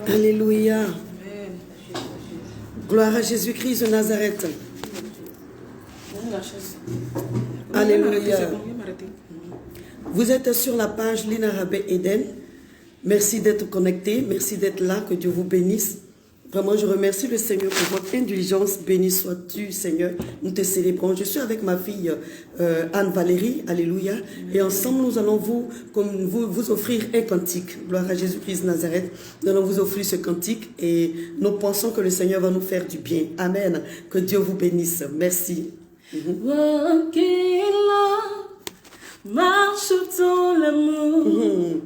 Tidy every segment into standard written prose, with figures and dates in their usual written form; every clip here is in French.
Alléluia. Gloire à Jésus-Christ de Nazareth. Alléluia. Vous êtes sur la page Lina Rabé Eden. Merci d'être connecté. Merci d'être là. Que Dieu vous bénisse. Vraiment, je remercie le Seigneur pour votre indulgence. Béni sois-tu, Seigneur. Nous te célébrons. Je suis avec ma fille Anne-Valérie. Alléluia. Et ensemble, nous allons vous offrir un cantique. Gloire à Jésus-Christ de Nazareth. Nous allons vous offrir ce cantique et nous pensons que le Seigneur va nous faire du bien. Amen. Que Dieu vous bénisse. Merci. Walk in love, marche dans l'amour.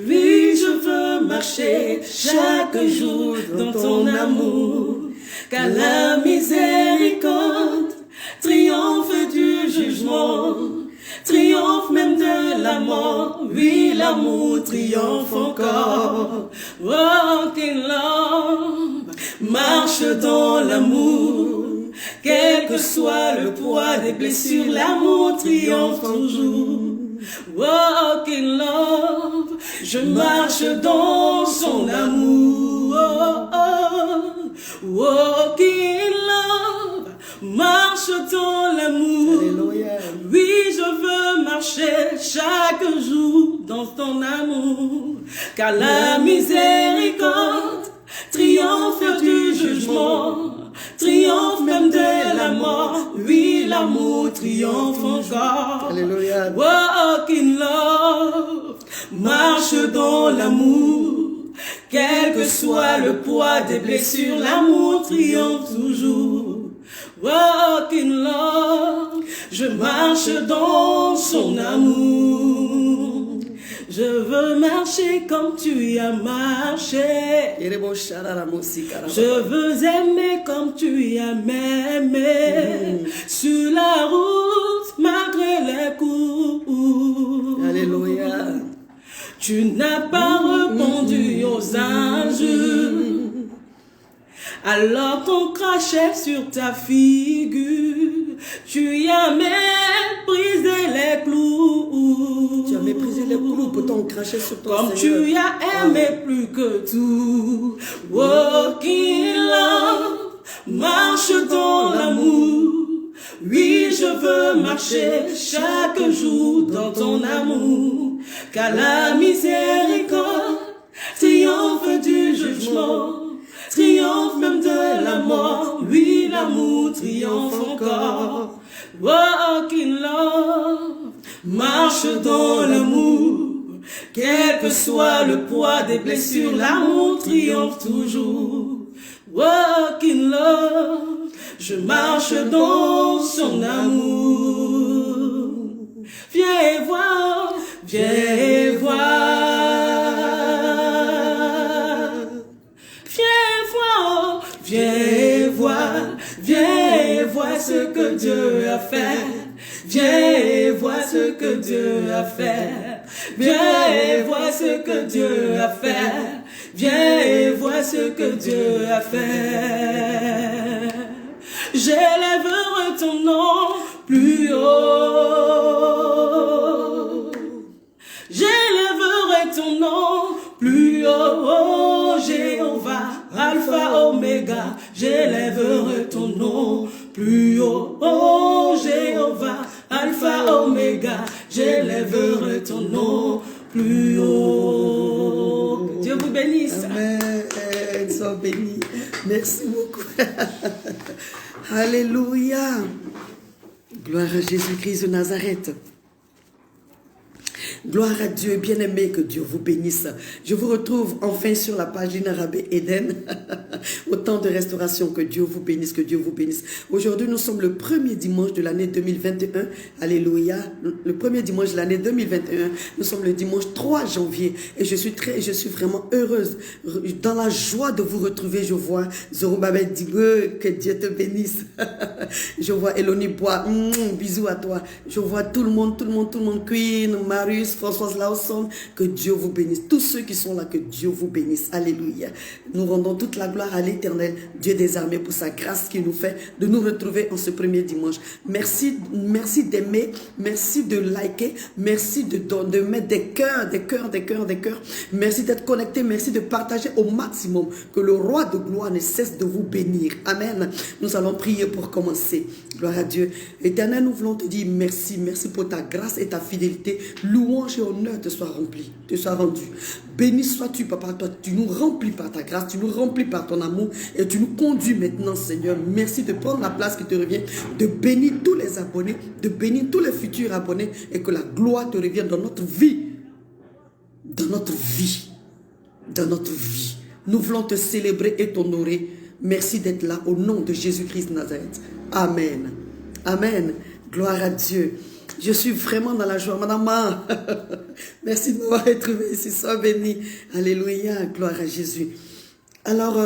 Oui, je veux marcher chaque jour dans ton amour. Car la miséricorde triomphe du jugement, triomphe même de la mort. Oui, l'amour triomphe encore. Walk in love, marche dans l'amour. Quel que soit le poids des blessures, l'amour triomphe toujours. Walk in love, je marche dans son amour. Walk in love, marche dans l'amour. Alléluia. Oui, je veux marcher chaque jour dans ton amour. Car la miséricorde triomphe du jugement, triomphe même de la mort. Oui, l'amour triomphe encore. Alléluia. Walk in love, marche dans l'amour. Quel que soit le poids des blessures, l'amour triomphe toujours. Walk in love, je marche dans son amour. Je veux marcher comme tu as marché. Je veux aimer comme tu as aimé. Sur la route, malgré les coups. Alléluia. Tu n'as pas répondu aux injures. Alors qu'on crachait sur ta figure. Tu as méprisé les clous. Tu as méprisé les clous pour t'en cracher sur ton Comme Seigneur. tu as aimé plus que tout. Walk in love, marche dans l'amour. Oui, je veux marcher chaque jour dans ton amour. Car la miséricorde triomphe du jugement, triomphe même de la mort. Oui, l'amour triomphe encore. Walk in love, marche dans l'amour. Quel que soit le poids des blessures, l'amour triomphe toujours. Walk in love, je marche dans son amour. Viens et vois, viens et vois. Viens et vois, viens et vois ce que Dieu a fait. Viens et vois ce que Dieu a fait. Viens et vois ce que Dieu a fait. Viens et vois ce que Dieu a fait. J'élèverai ton nom plus haut. J'élèverai ton nom plus haut, Jéhovah, Alpha, Oméga. J'élèverai ton nom plus haut, Jéhovah, Alpha, Oméga. J'élèverai ton nom plus haut. Dieu vous bénisse. Amen. Sois béni. Merci beaucoup. Alléluia. Gloire à Jésus-Christ de Nazareth. Gloire à Dieu, bien-aimé, que Dieu vous bénisse. Je vous retrouve enfin sur la page Lina Rabé Eden. Au temps de restauration, que Dieu vous bénisse, que Dieu vous bénisse. Aujourd'hui, nous sommes le premier dimanche de l'année 2021. Alléluia. Le premier dimanche de l'année 2021. Nous sommes le dimanche 3 janvier. Et je suis vraiment heureuse. Dans la joie de vous retrouver, je vois Zorobabel Digue, que Dieu te bénisse. Je vois Eloni Bois, bisous à toi. Je vois tout le monde, Queen, Marius, Françoise Lawson, que Dieu vous bénisse. Tous ceux qui sont là, que Dieu vous bénisse. Alléluia. Nous rendons toute la gloire à l'Éternel, Dieu des armées, pour sa grâce qui nous fait de nous retrouver en ce premier dimanche. Merci d'aimer, merci de liker, merci de mettre des cœurs. Merci d'être connecté, merci de partager au maximum. Que le roi de gloire ne cesse de vous bénir. Amen. Nous allons prier pour commencer. Gloire à Dieu. Éternel, nous voulons te dire merci. Merci pour ta grâce et ta fidélité. Louange et honneur te soient remplis, te soient rendus. Béni sois-tu, Papa. Toi, tu nous remplis par ta grâce, tu nous remplis par ton amour et tu nous conduis maintenant, Seigneur. Merci de prendre la place qui te revient, de bénir tous les abonnés, de bénir tous les futurs abonnés et que la gloire te revienne dans notre vie. Dans notre vie. Dans notre vie. Nous voulons te célébrer et t'honorer. Merci d'être là au nom de Jésus-Christ de Nazareth. Amen. Amen. Gloire à Dieu. Je suis vraiment dans la joie. Madame Ma, merci de m'avoir retrouvé ici. Sois béni. Alléluia. Gloire à Jésus. Alors,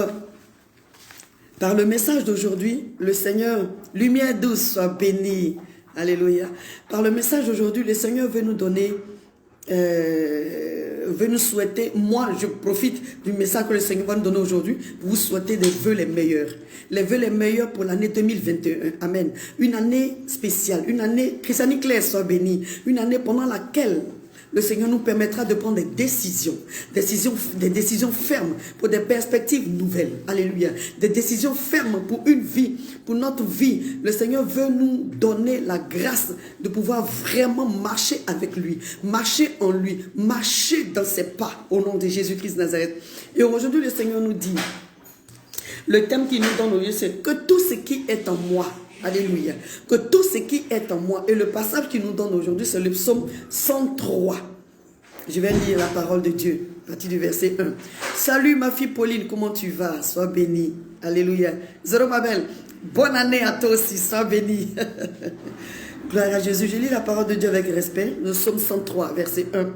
par le message d'aujourd'hui, le Seigneur, lumière douce, soit béni. Alléluia. Par le message d'aujourd'hui, le Seigneur veut nous donner... veut nous souhaiter, moi je profite du message que le Seigneur va nous donner aujourd'hui, pour vous souhaiter des vœux les meilleurs. Les vœux les meilleurs pour l'année 2021. Amen. Une année spéciale, une année, Christiane Claire soit bénie, une année pendant laquelle le Seigneur nous permettra de prendre des décisions fermes pour des perspectives nouvelles. Alléluia. Des décisions fermes pour une vie, pour notre vie. Le Seigneur veut nous donner la grâce de pouvoir vraiment marcher avec lui, marcher en lui, marcher dans ses pas au nom de Jésus-Christ de Nazareth. Et aujourd'hui, le Seigneur nous dit, le thème qu'il nous donne aujourd'hui, c'est que tout ce qui est en moi, alléluia, que tout ce qui est en moi, et le passage qu'il nous donne aujourd'hui, c'est le psaume 103. Je vais lire la parole de Dieu, à partir du verset 1. Salut ma fille Pauline, comment tu vas? Sois bénie. Alléluia. Zéro ma belle, bonne année à toi aussi, sois bénie. Gloire à Jésus. Je lis la parole de Dieu avec respect. Le psaume 103, verset 1.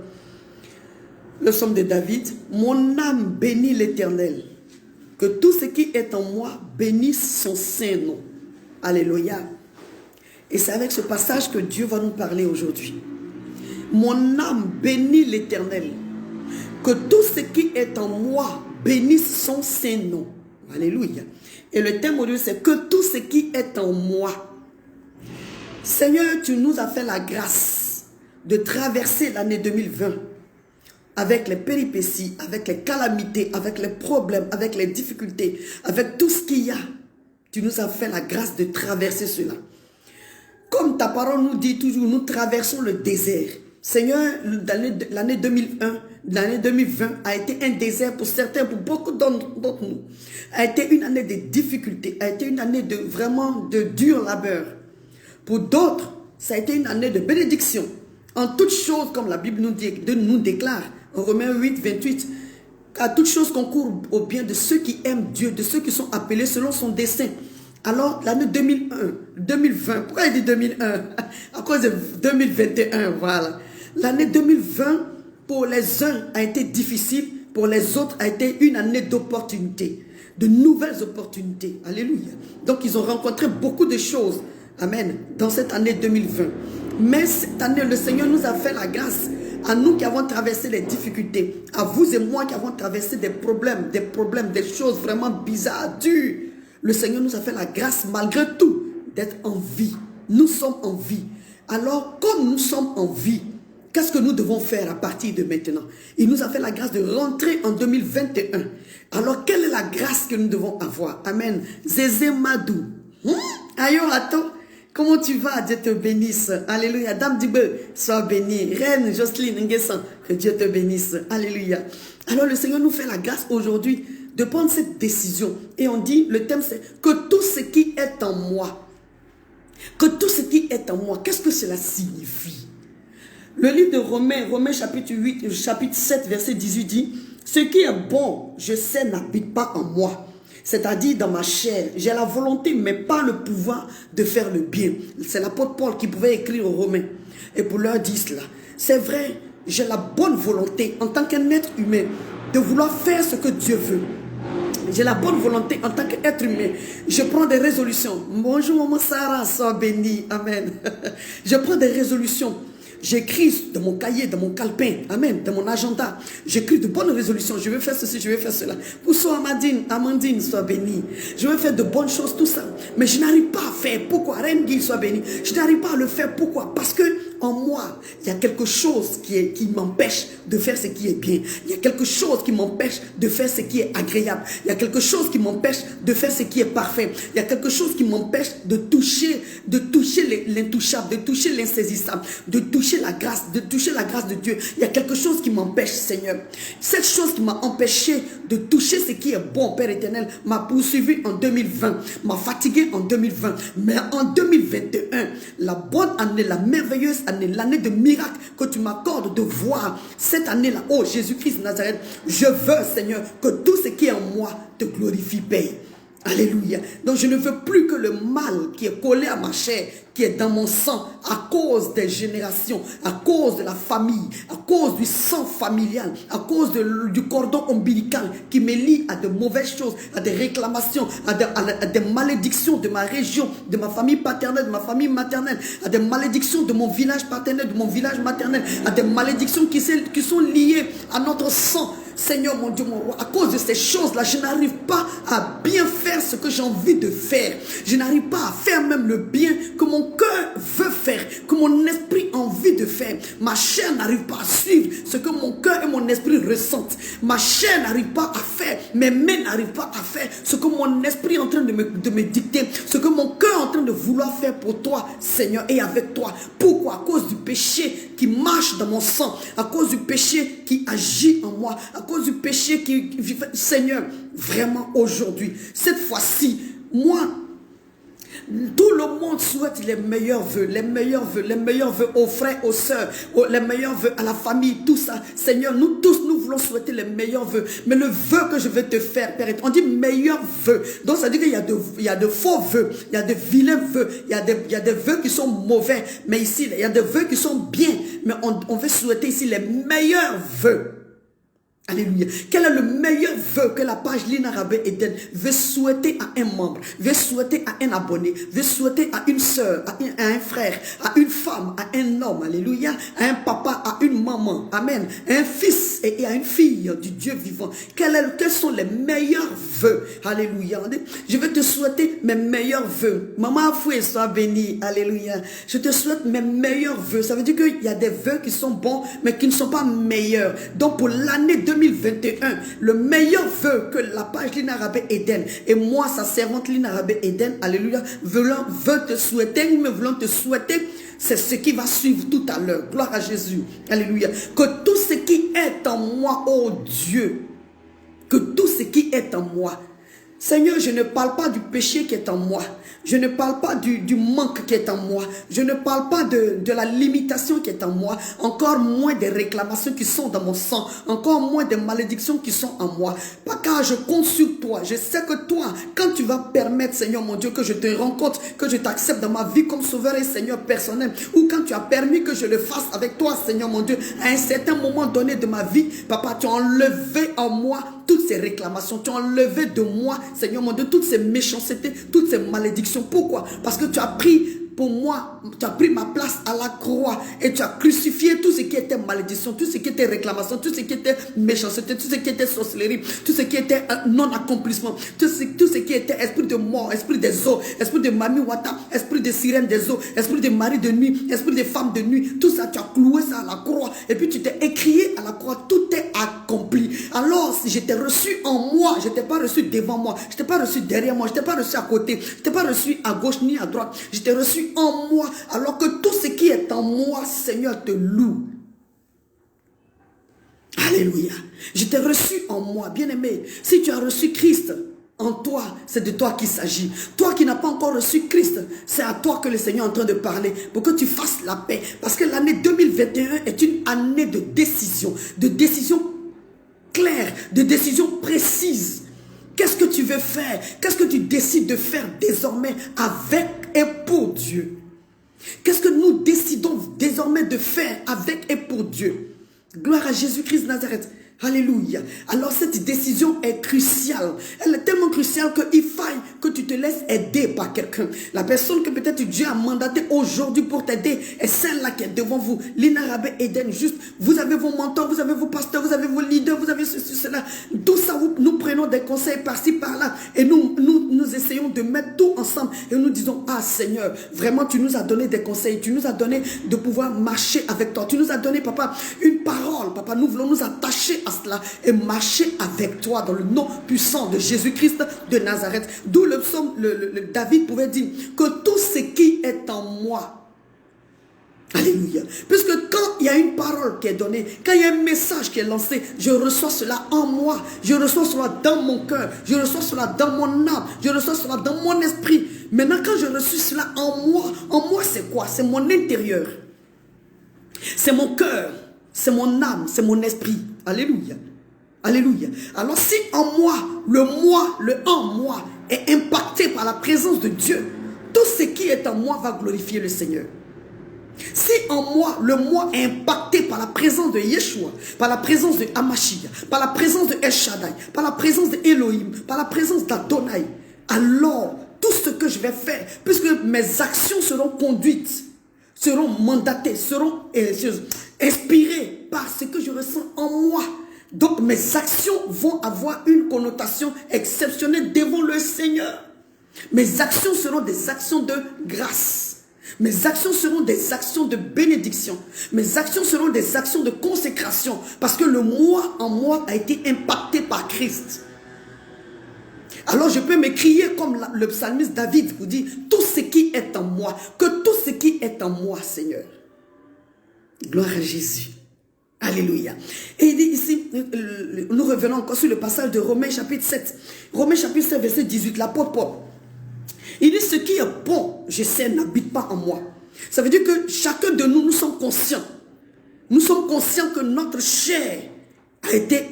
Le psaume de David. Mon âme bénit l'Éternel. Que tout ce qui est en moi bénisse son saint nom. Alléluia. Et c'est avec ce passage que Dieu va nous parler aujourd'hui. Mon âme bénit l'Éternel. Que tout ce qui est en moi bénisse son saint nom. Alléluia. Et le thème aujourd'hui, c'est que tout ce qui est en moi. Seigneur, tu nous as fait la grâce de traverser l'année 2020 avec les péripéties, avec les calamités, avec les problèmes, avec les difficultés, avec tout ce qu'il y a. Tu nous as fait la grâce de traverser cela. Comme ta parole nous dit toujours, nous traversons le désert. Seigneur, l'année 2020 a été un désert pour certains, pour beaucoup d'entre nous. A été une année de difficultés, a été une année de vraiment de dur labeur. Pour d'autres, ça a été une année de bénédiction. En toutes choses, comme la Bible nous déclare, en Romains 8, 28, à toutes choses concourent au bien de ceux qui aiment Dieu, de ceux qui sont appelés selon son dessein. Alors, l'année 2020, pourquoi il dit 2001? À cause de 2021, voilà. L'année 2020, pour les uns, a été difficile, pour les autres, a été une année d'opportunités, de nouvelles opportunités. Alléluia. Donc, ils ont rencontré beaucoup de choses, amen, dans cette année 2020. Mais cette année, le Seigneur nous a fait la grâce, à nous qui avons traversé les difficultés, à vous et moi qui avons traversé des problèmes, des choses vraiment bizarres, dures. Le Seigneur nous a fait la grâce, malgré tout, d'être en vie. Nous sommes en vie. Alors, comme nous sommes en vie, qu'est-ce que nous devons faire à partir de maintenant? Il nous a fait la grâce de rentrer en 2021. Alors, quelle est la grâce que nous devons avoir? Amen. Zézé Madou. Ayo Ato. Comment tu vas? Dieu te bénisse. Alléluia. Dame Dibé, sois bénie. Reine Jocelyne Nguessan, que Dieu te bénisse. Alléluia. Alors le Seigneur nous fait la grâce aujourd'hui de prendre cette décision. Et on dit, le thème c'est que tout ce qui est en moi. Que tout ce qui est en moi. Qu'est-ce que cela signifie? Le livre de Romains chapitre 7, verset 18 dit, ce qui est bon, je sais, n'habite pas en moi. C'est-à-dire dans ma chair, j'ai la volonté, mais pas le pouvoir de faire le bien. C'est l'apôtre Paul qui pouvait écrire aux Romains. Et pour leur dire cela, c'est vrai, j'ai la bonne volonté en tant qu'un être humain de vouloir faire ce que Dieu veut. J'ai la bonne volonté en tant qu'être humain. Je prends des résolutions. Bonjour maman Sarah, sois bénie. Amen. Je prends des résolutions. J'écris dans mon cahier, dans mon calepin, amen, dans mon agenda. J'écris de bonnes résolutions. Je vais faire ceci, je vais faire cela. Pour soit Amandine soit bénie. Je vais faire de bonnes choses, tout ça. Mais je n'arrive pas à faire. Pourquoi? Rengi soit béni. Je n'arrive pas à le faire. Pourquoi? Parce que en moi, il y a quelque chose qui m'empêche de faire ce qui est bien. Il y a quelque chose qui m'empêche de faire ce qui est agréable. Il y a quelque chose qui m'empêche de faire ce qui est parfait. Il y a quelque chose qui m'empêche de toucher l'intouchable, de toucher l'insaisissable, de toucher la grâce de Dieu. Il y a quelque chose qui m'empêche, Seigneur. Cette chose qui m'a empêché de toucher ce qui est bon, Père éternel, m'a poursuivi en 2020, m'a fatigué en 2020. Mais en 2021, la bonne année, la merveilleuse année, l'année de miracle que tu m'accordes de voir cette année-là, oh Jésus-Christ de Nazareth, je veux, Seigneur, que tout ce qui est en moi te glorifie, Père. Alléluia. Donc je ne veux plus que le mal qui est collé à ma chair, qui est dans mon sang, à cause des générations, à cause de la famille, à cause du sang familial, à cause du cordon ombilical qui me lie à de mauvaises choses, à des réclamations, à des malédictions de ma région, de ma famille paternelle, de ma famille maternelle, à des malédictions de mon village paternel, de mon village maternel, à des malédictions qui sont liées à notre sang. Seigneur mon Dieu, mon roi, à cause de ces choses-là, je n'arrive pas à bien faire ce que j'ai envie de faire. Je n'arrive pas à faire même le bien que mon cœur veut faire, que mon esprit a envie de faire. Ma chair n'arrive pas à suivre ce que mon cœur et mon esprit ressentent. Ma chair n'arrive pas à faire, mes mains n'arrivent pas à faire ce que mon esprit est en train de me dicter, ce que mon cœur est en train de vouloir faire pour toi, Seigneur, et avec toi. Pourquoi? À cause du péché qui marche dans mon sang, à cause du péché qui agit en moi, à cause du péché qui vit. Seigneur, vraiment aujourd'hui, cette fois-ci, moi, tout le monde souhaite les meilleurs vœux, les meilleurs vœux, les meilleurs vœux aux frères, aux sœurs, les meilleurs vœux à la famille, tout ça. Seigneur, nous tous, nous voulons souhaiter les meilleurs vœux. Mais le vœu que je vais te faire, Père, on dit meilleurs vœux. Donc ça veut dire qu'il y a de faux vœux, il y a de vilains vœux, il y a des vœux qui sont mauvais. Mais ici, il y a des vœux qui sont bien. Mais on veut souhaiter ici les meilleurs vœux. Alléluia. Quel est le meilleur vœu que la page Lina Rabé Eden veut souhaiter à un membre, veut souhaiter à un abonné, veut souhaiter à une soeur, à un frère, à une femme, à un homme, alléluia, à un papa, à une maman, amen, à un fils et à une fille du Dieu vivant. Quels sont les meilleurs vœux? Alléluia. Je vais te souhaiter mes meilleurs vœux. Maman Foué, sois bénie. Alléluia. Je te souhaite mes meilleurs vœux. Ça veut dire qu'il y a des vœux qui sont bons, mais qui ne sont pas meilleurs. Donc pour l'année 2021, le meilleur vœu que la page Lina Rabé Eden et moi, sa servante Lina Rabé Eden, alléluia, veut te souhaiter, nous voulons te souhaiter, c'est ce qui va suivre tout à l'heure. Gloire à Jésus. Alléluia. Que tout ce qui est en moi, oh Dieu, que tout ce qui est en moi, Seigneur, je ne parle pas du péché qui est en moi. Je ne parle pas du manque qui est en moi. Je ne parle pas de la limitation qui est en moi. Encore moins des réclamations qui sont dans mon sang. Encore moins des malédictions qui sont en moi. Pas car je compte sur toi. Je sais que toi, quand tu vas permettre, Seigneur mon Dieu, que je te rencontre, que je t'accepte dans ma vie comme sauveur et Seigneur personnel, ou quand tu as permis que je le fasse avec toi, Seigneur mon Dieu, à un certain moment donné de ma vie, Papa, tu as enlevé en moi toutes ces réclamations. Tu as enlevé de moi, Seigneur mon Dieu, toutes ces méchancetés, toutes ces malédictions. Pourquoi? Parce que tu as pris pour moi, tu as pris ma place à la croix et tu as crucifié tout ce qui était malédiction, tout ce qui était réclamation, tout ce qui était méchanceté, tout ce qui était sorcellerie, tout ce qui était non-accomplissement, tout ce qui était esprit de mort, esprit des eaux, esprit de Mami Wata, esprit de sirène des eaux, esprit de mari de nuit, esprit de femme de nuit, tout ça, tu as cloué ça à la croix et puis tu t'es écrié à la croix, tout est accompli. Alors, si je t'ai reçu en moi, je ne t'ai pas reçu devant moi, je ne t'ai pas reçu derrière moi, je ne t'ai pas reçu à côté, je ne t'ai pas reçu à gauche ni à droite, je t'ai reçu en moi, alors que tout ce qui est en moi, Seigneur, te loue. Alléluia. Je t'ai reçu en moi, bien-aimé. Si tu as reçu Christ en toi, c'est de toi qu'il s'agit. Toi qui n'as pas encore reçu Christ, c'est à toi que le Seigneur est en train de parler pour que tu fasses la paix. Parce que l'année 2021 est une année de décision claire, de décision précise. Qu'est-ce que tu veux faire? Qu'est-ce que tu décides de faire désormais avec et pour Dieu? Qu'est-ce que nous décidons désormais de faire avec et pour Dieu? Gloire à Jésus-Christ de Nazareth. Alléluia. Alors cette décision est cruciale. Elle est tellement cruciale qu'il faille que tu te laisses aider par quelqu'un. La personne que peut-être Dieu a mandatée aujourd'hui pour t'aider est celle-là qui est devant vous. Lina Rabé Eden, juste, vous avez vos mentors, vous avez vos pasteurs, vous avez vos leaders, vous avez ceci, cela. Tout ça, nous prenons des conseils par-ci, par-là. Et nous essayons de mettre tout ensemble. Et nous disons, ah Seigneur, vraiment tu nous as donné des conseils. Tu nous as donné de pouvoir marcher avec toi. Tu nous as donné, papa, une parole. Papa, nous voulons nous attacher à cela et marcher avec toi dans le nom puissant de Jésus-Christ de Nazareth. D'où le psaume, David pouvait dire que tout ce qui est en moi, alléluia, puisque quand il y a une parole qui est donnée, quand il y a un message qui est lancé, je reçois cela en moi, je reçois cela dans mon cœur, je reçois cela dans mon âme, je reçois cela dans mon esprit. Maintenant quand je reçois cela en moi c'est quoi? C'est mon intérieur, c'est mon cœur, c'est mon âme, c'est mon esprit. Alléluia. Alléluia. Alors si en moi, le en moi est impacté par la présence de Dieu, tout ce qui est en moi va glorifier le Seigneur. Si en moi, le moi est impacté par la présence de Yeshua, par la présence de Amashia, par la présence de El Shaddai, par la présence de Elohim, par la présence d'Adonai, alors tout ce que je vais faire, puisque mes actions seront conduites, seront mandatées, seront inspirées par ce que je ressens en moi. Donc mes actions vont avoir une connotation exceptionnelle devant le Seigneur. Mes actions seront des actions de grâce. Mes actions seront des actions de bénédiction. Mes actions seront des actions de consécration. Parce que le moi en moi a été impacté par Christ. Alors je peux m'écrier comme le psalmiste David vous dit, tout ce qui est en moi, que tout ce qui est en moi, Seigneur. Gloire à Jésus. Alléluia. Et il dit ici, nous revenons encore sur le passage de Romains chapitre 7. Romains chapitre 7 verset 18, l'apôtre Paul. Il dit, ce qui est bon, je sais, n'habite pas en moi. Ça veut dire que chacun de nous, nous sommes conscients. Nous sommes conscients que notre chair a été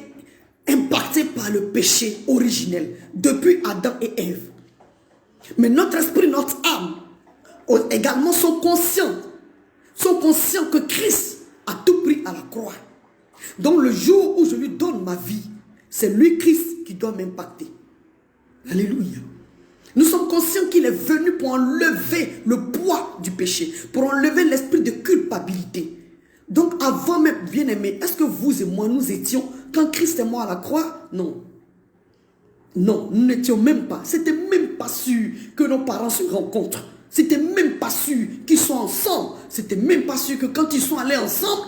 impactée par le péché originel depuis Adam et Ève. Mais notre esprit, notre âme également sont conscients que Christ a tout pris à la croix. Donc le jour où je lui donne ma vie, c'est lui Christ qui doit m'impacter. Alléluia. Nous sommes conscients qu'il est venu pour enlever le poids du péché, pour enlever l'esprit de culpabilité. Donc avant même, bien-aimés, est-ce que vous et moi nous étions, quand Christ est mort à la croix? Non. Non, nous n'étions même pas. C'était même pas sûr que nos parents se rencontrent. C'était même pas sûr qu'ils soient ensemble. C'était même pas sûr que quand ils sont allés ensemble,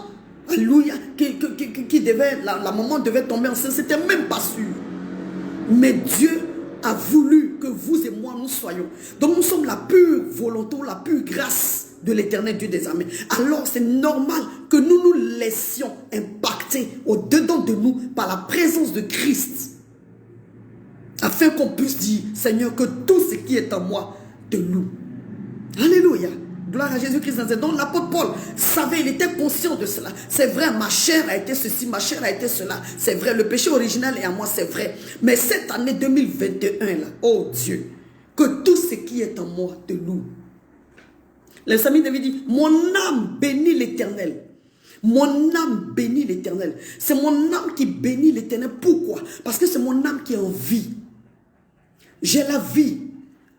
alléluia, la maman devait tomber enceinte. C'était même pas sûr. Mais Dieu a voulu que vous et moi nous soyons. Donc nous sommes la pure volonté, la pure grâce de l'éternel Dieu des armées. Alors c'est normal que nous nous laissions impacter au-dedans de nous par la présence de Christ. Afin qu'on puisse dire, Seigneur, que tout ce qui est en moi te loue. Alléluia. Gloire à Jésus-Christ. Donc l'apôtre Paul savait, il était conscient de cela. C'est vrai, ma chair a été ceci, ma chair a été cela. C'est vrai, le péché original est à moi, c'est vrai. Mais cette année 2021, là, oh Dieu, que tout ce qui est en moi te loue. Le Psalmiste David dit, mon âme bénit l'Éternel. Mon âme bénit l'Éternel. C'est mon âme qui bénit l'Éternel. Pourquoi? Parce que c'est mon âme qui est en vie. J'ai la vie.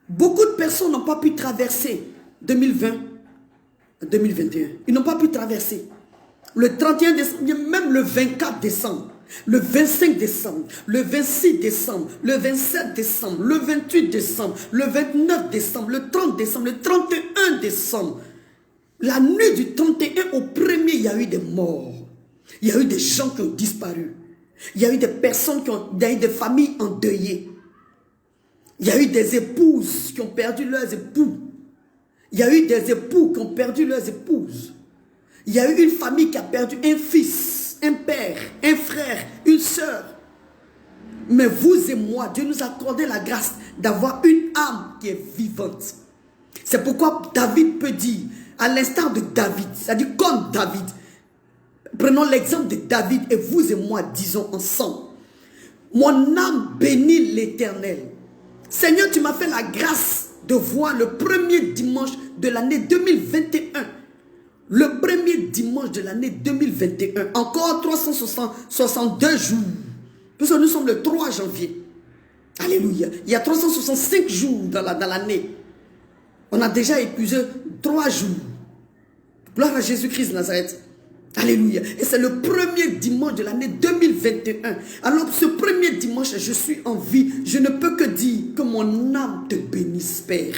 Beaucoup de personnes n'ont pas pu traverser 2020, 2021. Ils n'ont pas pu traverser. Le 31 décembre, même le 24 décembre, le 25 décembre, le 26 décembre, le 27 décembre, le 28 décembre, le 29 décembre, le 30 décembre, le 31 décembre. La nuit du 31 au 1er, il y a eu des morts. Il y a eu des gens qui ont disparu. Il y a eu des personnes il y a eu des familles endeuillées. Il y a eu des épouses qui ont perdu leurs époux. Il y a eu des époux qui ont perdu leurs épouses. Il y a eu une famille qui a perdu un fils, un père, un frère, une sœur. Mais vous et moi, Dieu nous a accordé la grâce d'avoir une âme qui est vivante. C'est pourquoi David peut dire, à l'instar de David, c'est-à-dire comme David, prenons l'exemple de David et vous et moi disons ensemble, mon âme bénit l'Éternel. Seigneur, tu m'as fait la grâce de voir le premier dimanche de l'année 2021 Le premier dimanche de l'année 2021. Encore 362 jours. Puisque nous sommes le 3 janvier. Alléluia. Il y a 365 jours dans l'année. On a déjà épuisé 3 jours. Gloire à Jésus-Christ de Nazareth. Alléluia. Et c'est le premier dimanche de l'année 2021. Alors ce premier dimanche, je suis en vie. Je ne peux que dire que mon âme te bénisse, Père.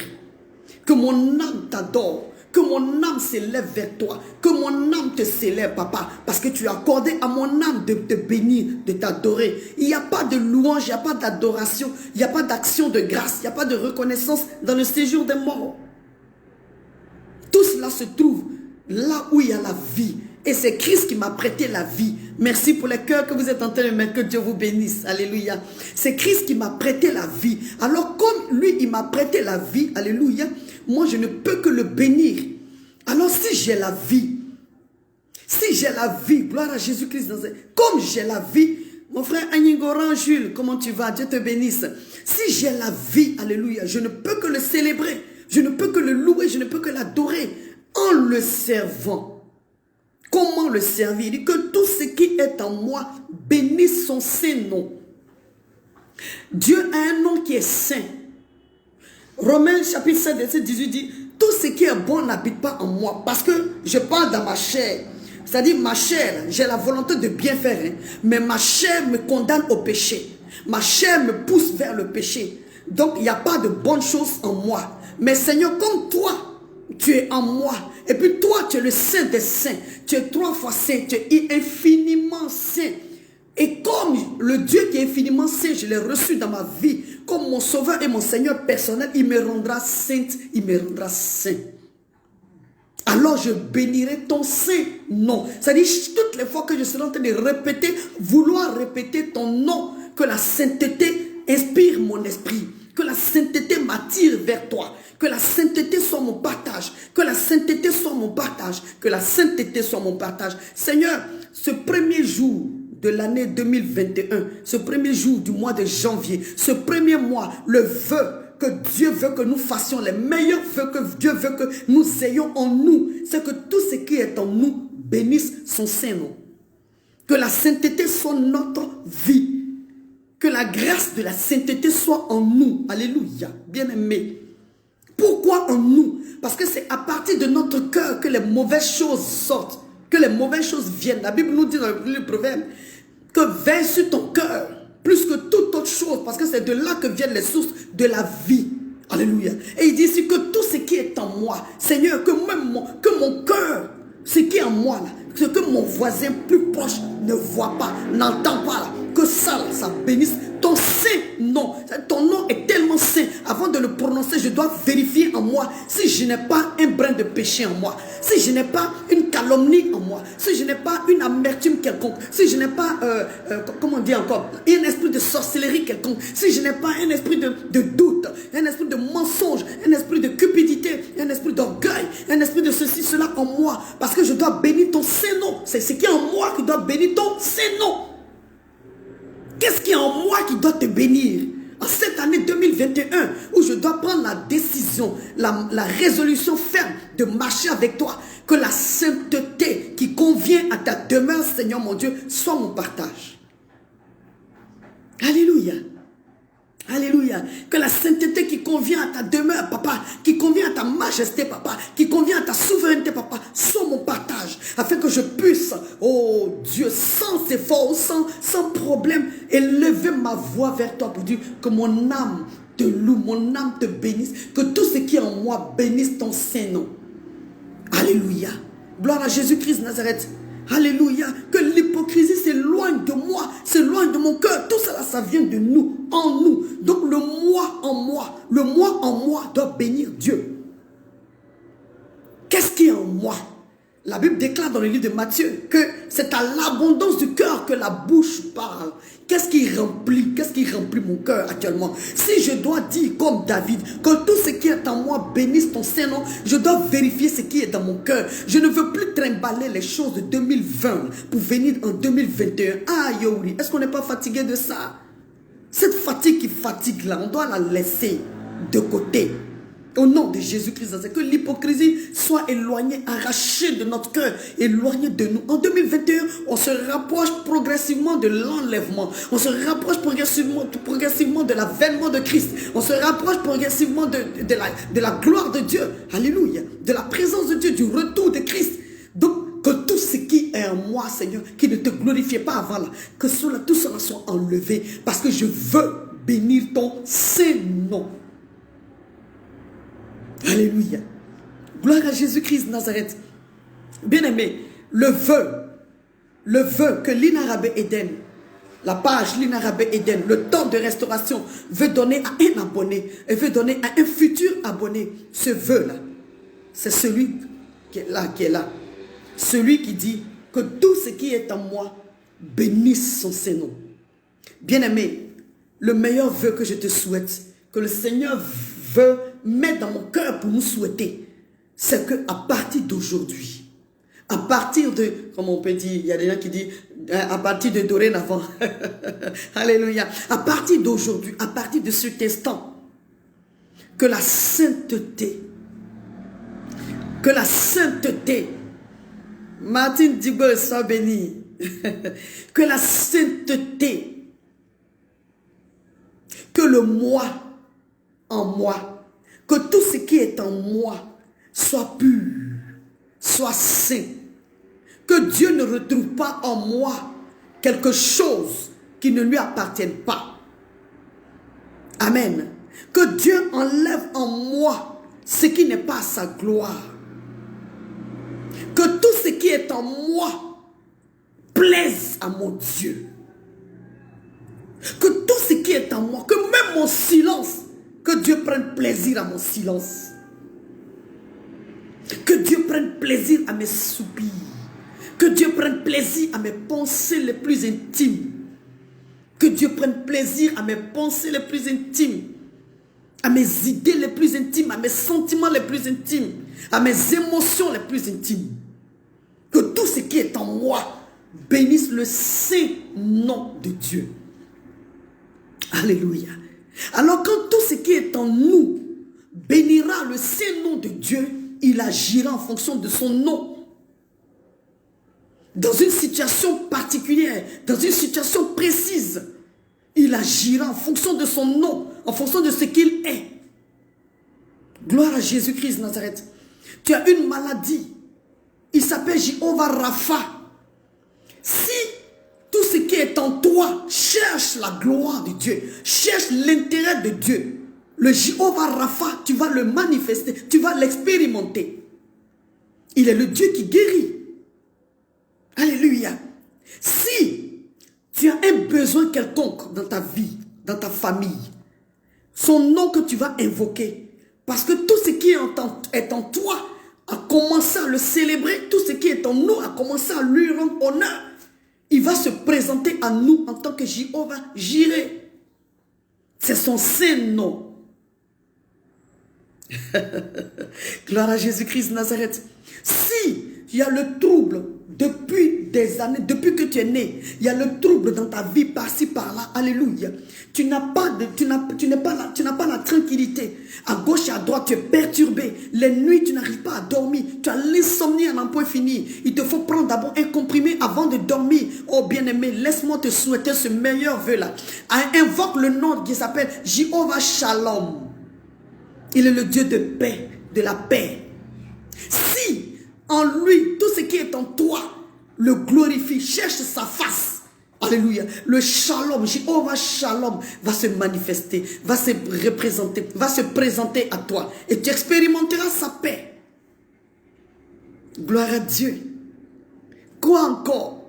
Que mon âme t'adore. Que mon âme s'élève vers toi. Que mon âme te célèbre, Papa. Parce que tu as accordé à mon âme de te bénir, de t'adorer. Il n'y a pas de louange, il n'y a pas d'adoration. Il n'y a pas d'action de grâce. Il n'y a pas de reconnaissance dans le séjour des morts. Tout cela se trouve là où il y a la vie. Et c'est Christ qui m'a prêté la vie. Merci pour les cœurs que vous êtes en train de mettre. Que Dieu vous bénisse. Alléluia. C'est Christ qui m'a prêté la vie. Alors comme lui, il m'a prêté la vie. Alléluia. Moi, je ne peux que le bénir. Alors si j'ai la vie, gloire à Jésus-Christ, comme j'ai la vie, mon frère Agningoran Jules, comment tu vas? Dieu te bénisse. Si j'ai la vie, alléluia, je ne peux que le célébrer. Je ne peux que le louer, je ne peux que l'adorer en le servant. Comment le servir? Il dit que tout ce qui est en moi bénisse son saint nom. Dieu a un nom qui est saint. Romains chapitre 7, verset 18 dit, tout ce qui est bon n'habite pas en moi. Parce que je parle dans ma chair. C'est-à-dire ma chair, j'ai la volonté de bien faire. Hein, mais ma chair me condamne au péché. Ma chair me pousse vers le péché. Donc il n'y a pas de bonnes choses en moi. Mais Seigneur, comme toi, tu es en moi. Et puis toi, tu es le saint des saints. Tu es 3 fois saint. Tu es infiniment saint. Et comme le Dieu qui est infiniment saint, je l'ai reçu dans ma vie, comme mon sauveur et mon Seigneur personnel, il me rendra sainte, il me rendra saint. Alors je bénirai ton saint nom. C'est-à-dire toutes les fois que je serai en train de répéter, vouloir répéter ton nom, que la sainteté inspire mon esprit, que la sainteté m'attire vers toi, que la sainteté soit mon partage, que la sainteté soit mon partage, que la sainteté soit mon partage. Seigneur, ce premier jour de l'année 2021, ce premier jour du mois de janvier, ce premier mois, le vœu que Dieu veut que nous fassions, les meilleurs vœux que Dieu veut que nous ayons en nous, c'est que tout ce qui est en nous bénisse son saint nom. Que la sainteté soit notre vie. Que la grâce de la sainteté soit en nous. Alléluia. Bien-aimés. Pourquoi en nous? Parce que c'est à partir de notre cœur que les mauvaises choses sortent. Que les mauvaises choses viennent. La Bible nous dit dans le proverbe que veille sur ton cœur plus que toute autre chose, parce que c'est de là que viennent les sources de la vie. Alléluia. Et il dit ici que tout ce qui est en moi, Seigneur, que mon cœur, ce qui est en moi là, ce que mon voisin plus proche ne voit pas, n'entend pas là, que ça là, ça bénisse ton saint nom. Ton nom est tellement saint. Avant de le prononcer, je dois vérifier en moi si je n'ai pas un brin de péché en moi, si je n'ai pas une calomnie en moi, si je n'ai pas une amertume quelconque, si je n'ai pas, comment on dit encore, un esprit de sorcellerie quelconque, si je n'ai pas un esprit de doute, un esprit de mensonge, un esprit de cupidité, un esprit d'orgueil, un esprit de ceci, cela en moi, parce que je dois bénir ton saint nom. C'est ce qui est en moi qui doit bénir ton saint nom. Qu'est-ce qui est en moi qui doit te bénir? En cette année 2021, où je dois prendre la décision, la résolution ferme de marcher avec toi, que la sainteté qui convient à ta demeure, Seigneur mon Dieu, soit mon partage. Alléluia. Alléluia. Que la sainteté qui convient à ta demeure, papa, qui convient à ta majesté, papa, qui convient à ta souveraineté, papa, soit mon partage. Afin que je puisse, oh Dieu, sans effort, sans problème, élever ma voix vers toi pour dire que mon âme te loue, mon âme te bénisse, que tout ce qui est en moi bénisse ton saint nom. Alléluia. Gloire à Jésus-Christ de Nazareth. Alléluia. Que l'hypocrisie s'éloigne de moi, s'éloigne de mon cœur. Tout cela, ça vient de nous, en nous. Donc le moi en moi doit bénir Dieu. Qu'est-ce qui est en moi? La Bible déclare dans le livre de Matthieu que c'est à l'abondance du cœur que la bouche parle. Qu'est-ce qui remplit mon cœur actuellement? Si je dois dire comme David, que tout ce qui est en moi bénisse ton Saint-Nom, je dois vérifier ce qui est dans mon cœur. Je ne veux plus trimballer les choses de 2020 pour venir en 2021. Ah, Yori, est-ce qu'on n'est pas fatigué de ça? Cette fatigue qui fatigue là, on doit la laisser de côté. Au nom de Jésus-Christ, que l'hypocrisie soit éloignée, arrachée de notre cœur, éloignée de nous. En 2021, on se rapproche progressivement de l'enlèvement. On se rapproche progressivement de l'avènement de Christ. On se rapproche progressivement de la gloire de Dieu. Alléluia. De la présence de Dieu, du retour de Christ. Donc, que tout ce qui est en moi, Seigneur, qui ne te glorifiait pas avant là, que tout cela soit enlevé. Parce que je veux bénir ton Saint-Nom. Alléluia. Gloire à Jésus-Christ de Nazareth. Bien-aimé, le vœu que l'Inarabé Eden, la page l'Inarabé Eden, le temps de restauration, veut donner à un abonné, et veut donner à un futur abonné, ce vœu-là, c'est celui qui est là. Celui qui dit que tout ce qui est en moi bénisse son Saint-Nom. Bien-aimé, le meilleur vœu que je te souhaite, que le Seigneur veut mettre dans mon cœur pour nous souhaiter, c'est qu'à partir d'aujourd'hui, à partir de, comme on peut dire, il y a des gens qui disent, à partir de dorénavant, alléluia, à partir d'aujourd'hui, à partir de cet instant, que la sainteté, Martin Digo soit béni, que la sainteté, que le moi en moi, que tout ce qui est en moi soit pur, soit saint. Que Dieu ne retrouve pas en moi quelque chose qui ne lui appartienne pas. Amen. Que Dieu enlève en moi ce qui n'est pas sa gloire. Que tout ce qui est en moi plaise à mon Dieu. Que tout ce qui est en moi, que même mon silence, que Dieu prenne plaisir à mon silence. Que Dieu prenne plaisir à mes soupirs. Que Dieu prenne plaisir à mes pensées les plus intimes. Que Dieu prenne plaisir à mes pensées les plus intimes. À mes idées les plus intimes. À mes sentiments les plus intimes. À mes émotions les plus intimes. Que tout ce qui est en moi bénisse le saint nom de Dieu. Alléluia. Alors quand tout ce qui est en nous bénira le saint nom de Dieu, il agira en fonction de son nom. Dans une situation particulière, dans une situation précise, il agira en fonction de son nom, en fonction de ce qu'il est. Gloire à Jésus-Christ de Nazareth. Tu as une maladie, il s'appelle Jéhovah Rapha. Si tout ce qui est en toi cherche la gloire de Dieu, cherche l'intérêt de Dieu, le Jéhovah Rapha, tu vas le manifester, tu vas l'expérimenter. Il est le Dieu qui guérit. Alléluia. Si tu as un besoin quelconque dans ta vie, dans ta famille, son nom que tu vas invoquer, parce que tout ce qui est en toi a commencé à le célébrer, tout ce qui est en nous a commencé à lui rendre honneur. Il va se présenter à nous en tant que Jéhovah Jireh. C'est son saint nom. Gloire à Jésus-Christ de Nazareth. Si il y a le trouble depuis des années, depuis que tu es né, il y a le trouble dans ta vie par-ci par-là, alléluia. Tu n'as pas la tranquillité. À gauche et à droite, tu es perturbé. Les nuits, tu n'arrives pas à dormir. Tu as l'insomnie à n'en point fini. Il te faut prendre d'abord un comprimé avant de dormir. Oh bien-aimé, laisse-moi te souhaiter ce meilleur vœu-là. Invoque le nom qui s'appelle Jéhovah Shalom. Il est le Dieu de paix, de la paix. Si en lui, tout ce qui est en toi, le glorifie, cherche sa face. Alléluia. Le shalom, Jéhovah Shalom va se manifester, va se représenter, va se présenter à toi. Et tu expérimenteras sa paix. Gloire à Dieu. Quoi encore?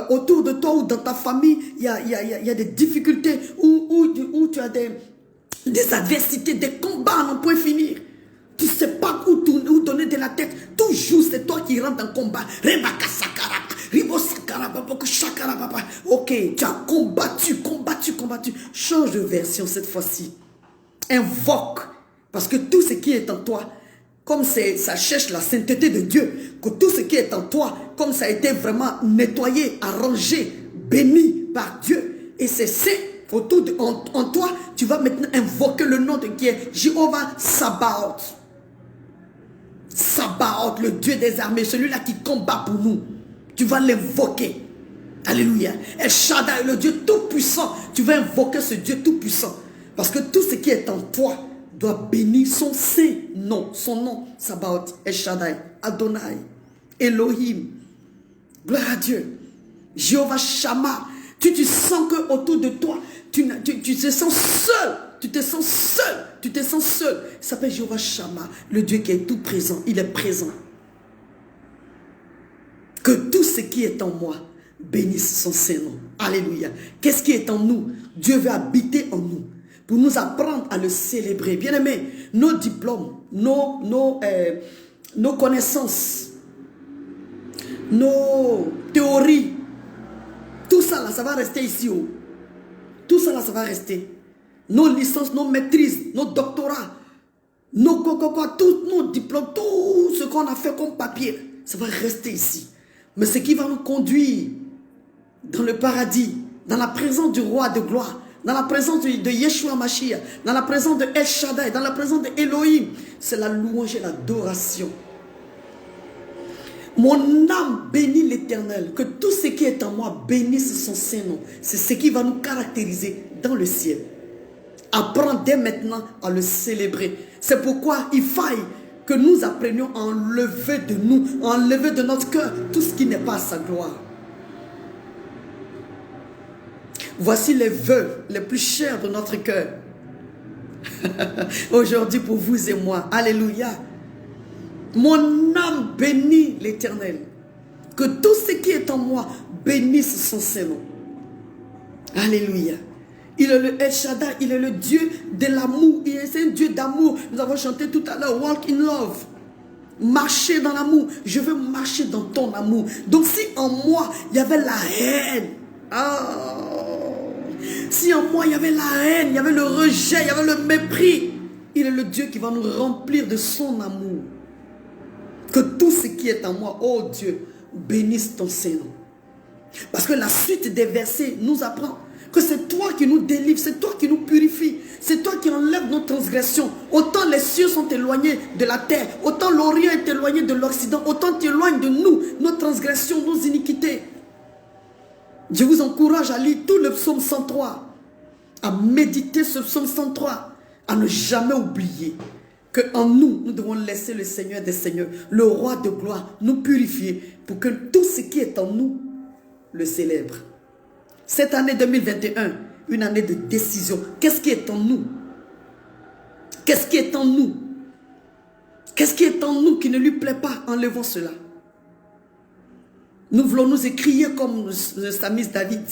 Autour de toi ou dans ta famille, il y a des difficultés où tu as des adversités, des combats à n'en point finir. Tu ne sais pas où donner de la tête. Toujours, c'est toi qui rentres en combat. Ok, tu as combattu. Change de version cette fois-ci. Invoque. Parce que tout ce qui est en toi, comme ça cherche la sainteté de Dieu, que tout ce qui est en toi, comme ça a été vraiment nettoyé, arrangé, béni par Dieu, et c'est saint, En toi, tu vas maintenant invoquer le nom de qui est Jéhovah Sabaoth. Sabaoth, le Dieu des armées, celui-là qui combat pour nous. Tu vas l'invoquer. Alléluia. El Shaddai, le Dieu tout-puissant. Tu vas invoquer ce Dieu tout-puissant. Parce que tout ce qui est en toi doit bénir son saint nom. Son nom, Sabaoth, El Shaddai, Adonai, Elohim. Gloire à Dieu. Jéhovah Shammah. Tu sens qu'autour de toi, tu te sens seul. Tu te sens seul. Tu te sens seul. Il s'appelle Jéhovah Shammah, le Dieu qui est tout présent. Il est présent. Que tout ce qui est en moi bénisse son Saint-Nom. Alléluia. Qu'est-ce qui est en nous? Dieu veut habiter en nous pour nous apprendre à le célébrer. Bien-aimés, nos diplômes, nos connaissances, nos théories, tout ça là, ça va rester ici haut. Tout ça là, ça va rester. Nos licences, nos maîtrises, nos doctorats, tous nos diplômes, tout ce qu'on a fait comme papier, ça va rester ici. Mais ce qui va nous conduire dans le paradis, dans la présence du roi de gloire, dans la présence de Yeshua Mashiach, dans la présence de El Shaddai, dans la présence de Elohim, c'est la louange et l'adoration. Mon âme bénit l'Éternel, que tout ce qui est en moi bénisse son Saint-Nom. C'est ce qui va nous caractériser dans le ciel. Apprends dès maintenant à le célébrer. C'est pourquoi il faille que nous apprenions à enlever de nous, à enlever de notre cœur tout ce qui n'est pas sa gloire. Voici les vœux les plus chers de notre cœur. Aujourd'hui pour vous et moi. Alléluia. Mon âme bénit l'Éternel. Que tout ce qui est en moi bénisse son Saint-Nom. Alléluia. Il est le El Shaddai, il est le Dieu de l'amour. Il est un Dieu d'amour. Nous avons chanté tout à l'heure, walk in love. Marcher dans l'amour. Je veux marcher dans ton amour. Donc si en moi, il y avait la haine. Si en moi, il y avait la haine, il y avait le rejet, il y avait le mépris. Il est le Dieu qui va nous remplir de son amour. Que tout ce qui est en moi, oh Dieu, bénisse ton Saint-Nom. Parce que la suite des versets nous apprend que c'est toi qui nous délivres, c'est toi qui nous purifies, c'est toi qui enlèves nos transgressions. Autant les cieux sont éloignés de la terre, autant l'Orient est éloigné de l'Occident, autant tu éloignes de nous nos transgressions, nos iniquités. Je vous encourage à lire tout le psaume 103, à méditer ce psaume 103, à ne jamais oublier qu'en nous, nous devons laisser le Seigneur des Seigneurs, le Roi de gloire, nous purifier pour que tout ce qui est en nous le célèbre. Cette année 2021, une année de décision. Qu'est-ce qui est en nous? Qu'est-ce qui est en nous? Qu'est-ce qui est en nous qui ne lui plaît pas? Enlevons cela. Nous voulons nous écrier comme le psalmiste David.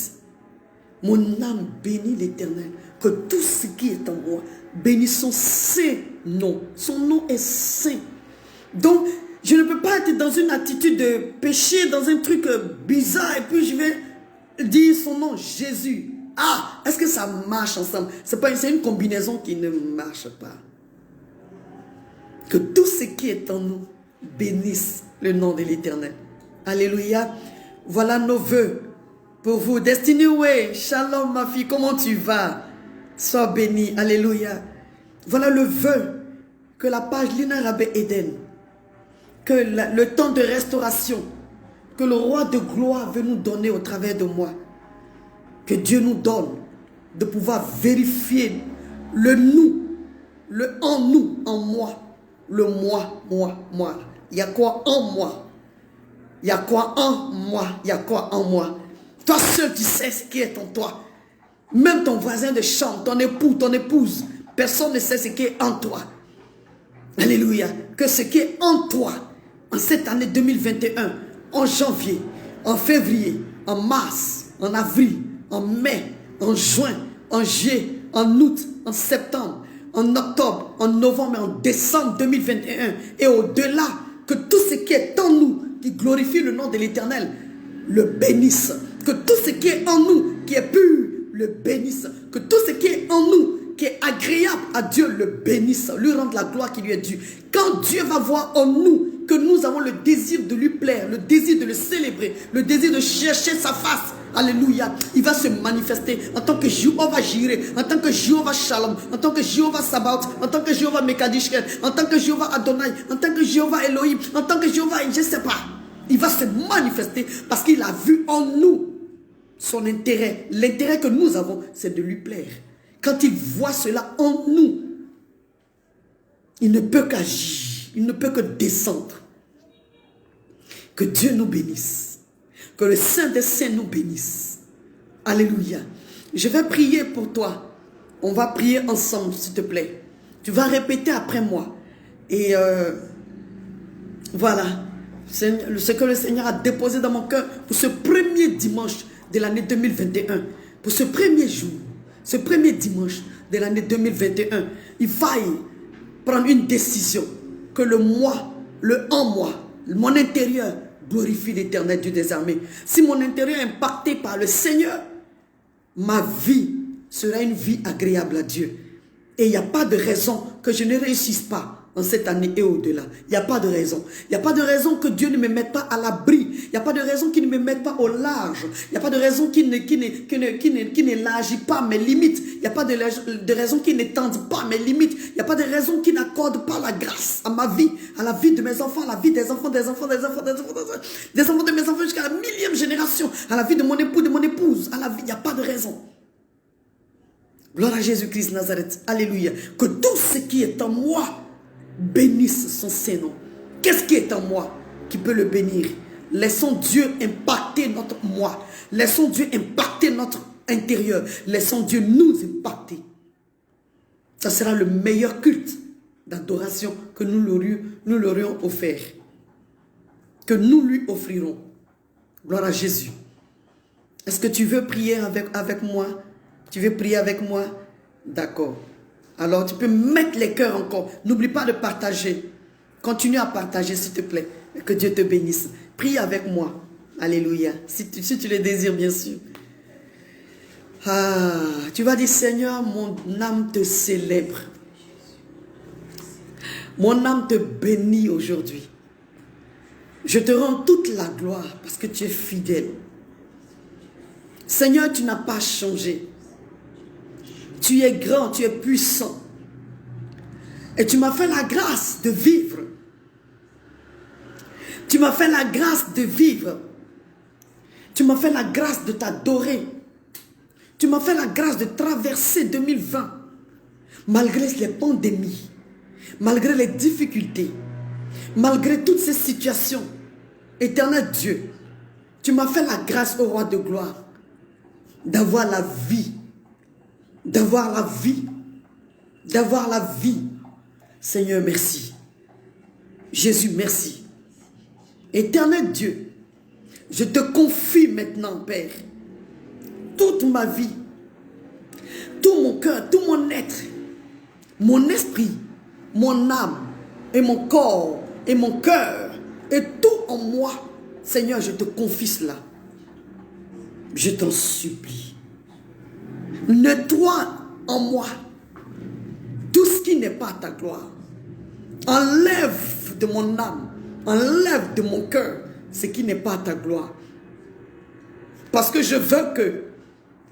Mon âme bénit l'Éternel. Que tout ce qui est en moi bénisse son Saint-Nom. Son nom est saint. Donc, je ne peux pas être dans une attitude de péché, dans un truc bizarre, et puis je vais dire son nom, Jésus. Ah, est-ce que ça marche ensemble? C'est une combinaison qui ne marche pas. Que tout ce qui est en nous bénisse le nom de l'Éternel. Alléluia. Voilà nos vœux pour vous. Destiny Way, shalom ma fille, comment tu vas? Sois bénie. Alléluia. Voilà le vœu que la page Lina Rabé Eden, que le temps de restauration, que le roi de gloire veut nous donner au travers de moi. Que Dieu nous donne de pouvoir vérifier le nous, le en nous, en moi, le moi. Il y a quoi en moi? Il y a quoi en moi? Il y a quoi en moi? Toi seul, tu sais ce qui est en toi. Même ton voisin de chambre, ton époux, ton épouse, personne ne sait ce qui est en toi. Alléluia. Que ce qui est en toi, en cette année 2021, en janvier, en février, en mars, en avril, en mai, en juin, en juillet, en août, en septembre, en octobre, en novembre et en décembre 2021 et au-delà, que tout ce qui est en nous, qui glorifie le nom de l'Éternel, le bénisse. Que tout ce qui est en nous, qui est pur, le bénisse. Que tout ce qui est en nous, qui est agréable à Dieu, le bénisse. Lui rendre la gloire qui lui est due. Quand Dieu va voir en nous que nous avons le désir de lui plaire, le désir de le célébrer, le désir de chercher sa face, Alléluia. Il va se manifester en tant que Jéhovah Jireh, en tant que Jéhovah Shalom, en tant que Jéhovah Sabaoth, en tant que Jéhovah Mekadishkel, en tant que Jéhovah Adonai, en tant que Jéhovah Elohim, en tant que Jéhovah, je ne sais pas. Il va se manifester parce qu'il a vu en nous son intérêt. L'intérêt que nous avons, c'est de lui plaire. Quand il voit cela en nous, il ne peut qu'agir, il ne peut que descendre. Que Dieu nous bénisse. Que le Saint des Saints nous bénisse. Alléluia. Je vais prier pour toi. On va prier ensemble, s'il te plaît. Tu vas répéter après moi. Et voilà. Ce que le Seigneur a déposé dans mon cœur pour ce premier dimanche de l'année 2021. Pour ce premier jour. Ce premier dimanche de l'année 2021. Il faille prendre une décision. Que le moi, le en moi, mon intérieur, glorifie l'Éternel Dieu des armées. Si mon intérieur est impacté par le Seigneur, ma vie sera une vie agréable à Dieu. Et il n'y a pas de raison que je ne réussisse pas en cette année et au-delà. Il n'y a pas de raison. Il n'y a pas de raison que Dieu ne me mette pas à l'abri. Il n'y a pas de raison qu'il ne me mette pas au large. Il n'y a pas de raison qu'il n'élargit pas mes limites. Il n'y a pas de raison qu'il n'étende pas mes limites. Il n'y a pas de raison qu'il n'accorde pas la grâce à ma vie, à la vie de mes enfants, à la vie des enfants, des enfants de mes enfants jusqu'à la 1000e génération, à la vie de mon époux, de mon épouse, à la vie. Il n'y a pas de raison. Gloire à Jésus-Christ Nazareth. Alléluia. Que tout ce qui est en moi bénisse son Saint-Nom. Qu'est-ce qui est en moi qui peut le bénir? Laissons Dieu impacter notre moi. Laissons Dieu impacter notre intérieur. Laissons Dieu nous impacter. Ça sera le meilleur culte d'adoration que nous l'aurions offert. Que nous lui offrirons. Gloire à Jésus. Est-ce que tu veux prier avec moi? Tu veux prier avec moi? D'accord. Alors, tu peux mettre les cœurs encore. N'oublie pas de partager. Continue à partager, s'il te plaît. Que Dieu te bénisse. Prie avec moi. Alléluia. Si tu le désires, bien sûr. Ah, tu vas dire, Seigneur, mon âme te célèbre. Mon âme te bénit aujourd'hui. Je te rends toute la gloire parce que tu es fidèle. Seigneur, tu n'as pas changé. Tu es grand, tu es puissant. Et tu m'as fait la grâce de vivre. Tu m'as fait la grâce de vivre. Tu m'as fait la grâce de t'adorer. Tu m'as fait la grâce de traverser 2020. Malgré les pandémies. Malgré les difficultés. Malgré toutes ces situations. Éternel Dieu. Tu m'as fait la grâce au roi de gloire. D'avoir la vie. D'avoir la vie. D'avoir la vie. Seigneur, merci. Jésus, merci. Éternel Dieu, je te confie maintenant, Père, toute ma vie, tout mon cœur, tout mon être, mon esprit, mon âme et mon corps et mon cœur et tout en moi. Seigneur, je te confie cela. Je t'en supplie. Nettoie en moi tout ce qui n'est pas ta gloire. Enlève de mon âme, enlève de mon cœur ce qui n'est pas ta gloire. Parce que je veux que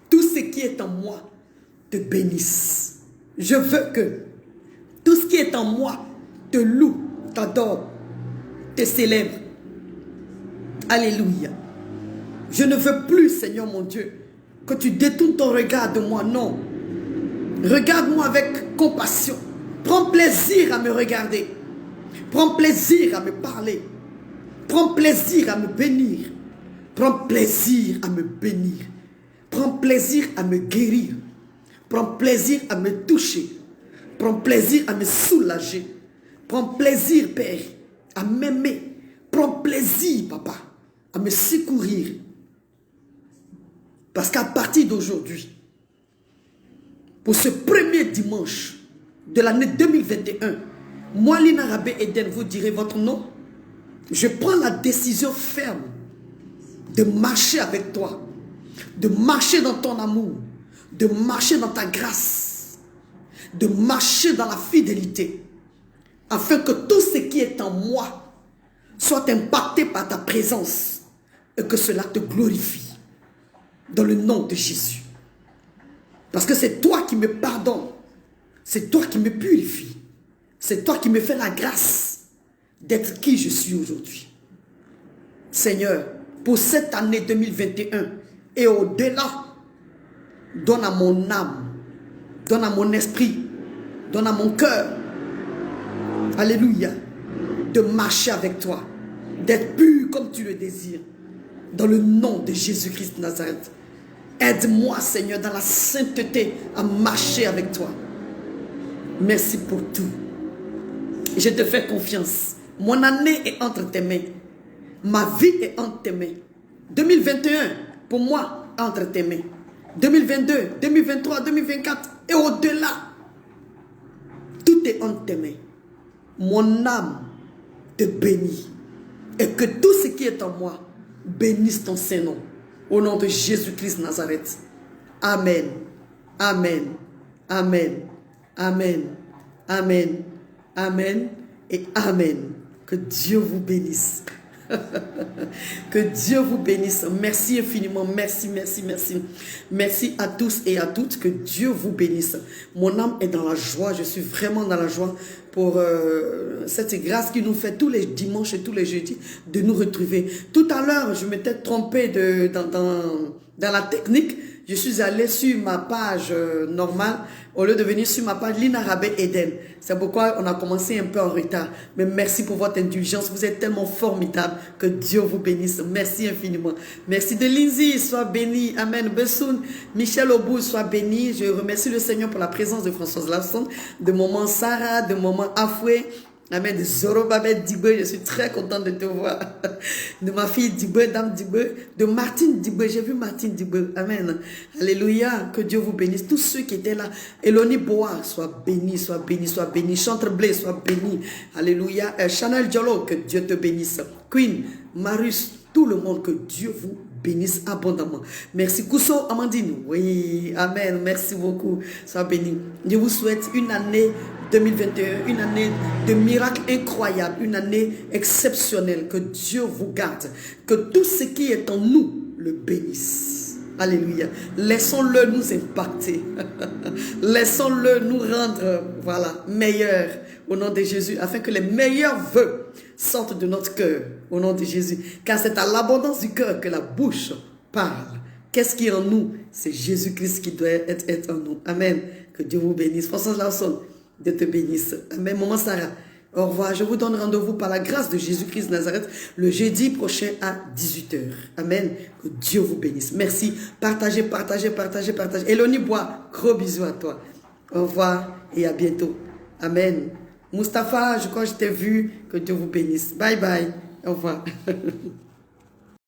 tout ce qui est en moi te bénisse. Je veux que tout ce qui est en moi te loue, t'adore, te célèbre. Alléluia. Je ne veux plus, Seigneur mon Dieu, que tu détournes ton regard de moi. Non. Regarde-moi avec compassion. Prends plaisir à me regarder. Prends plaisir à me parler. Prends plaisir à me bénir. Prends plaisir à me bénir. Prends plaisir à me guérir. Prends plaisir à me toucher. Prends plaisir à me soulager. Prends plaisir, Père, à m'aimer. Prends plaisir, Papa, à me secourir. Parce qu'à partir d'aujourd'hui, pour ce premier dimanche de l'année 2021, moi, Lina Rabé Eden, vous direz votre nom. Je prends la décision ferme de marcher avec toi, de marcher dans ton amour, de marcher dans ta grâce, de marcher dans la fidélité, afin que tout ce qui est en moi soit impacté par ta présence et que cela te glorifie. Dans le nom de Jésus. Parce que c'est toi qui me pardonnes. C'est toi qui me purifie. C'est toi qui me fais la grâce d'être qui je suis aujourd'hui. Seigneur, pour cette année 2021 et au-delà, donne à mon âme, donne à mon esprit, donne à mon cœur, alléluia, de marcher avec toi, d'être pur comme tu le désires, dans le nom de Jésus-Christ de Nazareth. Aide-moi, Seigneur, dans la sainteté à marcher avec toi. Merci pour tout. Je te fais confiance. Mon année est entre tes mains. Ma vie est entre tes mains. 2021, pour moi, entre tes mains. 2022, 2023, 2024 et au-delà. Tout est entre tes mains. Mon âme te bénit. Et que tout ce qui est en moi bénisse ton Saint-Nom. Au nom de Jésus-Christ Nazareth. Amen. Amen. Amen. Amen. Amen. Amen. Et Amen. Que Dieu vous bénisse. Que Dieu vous bénisse. Merci infiniment. Merci, merci, merci. Merci à tous et à toutes. Que Dieu vous bénisse. Mon âme est dans la joie. Je suis vraiment dans la joie pour cette grâce qui nous fait tous les dimanches et tous les jeudis de nous retrouver. Tout à l'heure, je m'étais trompée dans la technique. Je suis allé sur ma page normale au lieu de venir sur ma page Lina Rabé Eden. C'est pourquoi on a commencé un peu en retard. Mais merci pour votre indulgence. Vous êtes tellement formidable. Que Dieu vous bénisse. Merci infiniment. Merci de Lindsay. Sois béni. Amen. Bessoun. Michel Obou, sois béni. Je remercie le Seigneur pour la présence de Françoise Lasson, de maman Sarah, de maman Afoué. Amen. De Zorobabel Dibé, je suis très contente de te voir. De ma fille Dibé, dame Dibé. De Martine Dibé, j'ai vu Martine Dibé. Amen. Alléluia. Que Dieu vous bénisse. Tous ceux qui étaient là. Eloni Boa, sois béni, sois béni, sois béni. Chantre Blé, sois béni. Alléluia. Chanel Diallo, que Dieu te bénisse. Queen, Marius, tout le monde, que Dieu vous bénisse abondamment. Merci. Kousso Amandine. Oui. Amen. Merci beaucoup. Sois béni. Je vous souhaite une année 2021, une année de miracles incroyables, une année exceptionnelle. Que Dieu vous garde. Que tout ce qui est en nous le bénisse. Alléluia. Laissons-le nous impacter. Laissons-le nous rendre, voilà, meilleurs au nom de Jésus, afin que les meilleurs vœux sortent de notre cœur au nom de Jésus. Car c'est à l'abondance du cœur que la bouche parle. Qu'est-ce qui est en nous? C'est Jésus-Christ qui doit être en nous. Amen. Que Dieu vous bénisse. François Larson, Dieu te bénisse. Amen. Maman Sarah, au revoir. Je vous donne rendez-vous par la grâce de Jésus-Christ de Nazareth le jeudi prochain à 18h. Amen. Que Dieu vous bénisse. Merci. Partagez, partagez, partagez, partagez. Eloni Bois, gros bisous à toi. Au revoir et à bientôt. Amen. Mustapha, je crois que je t'ai vu. Que Dieu vous bénisse. Bye bye. Au revoir.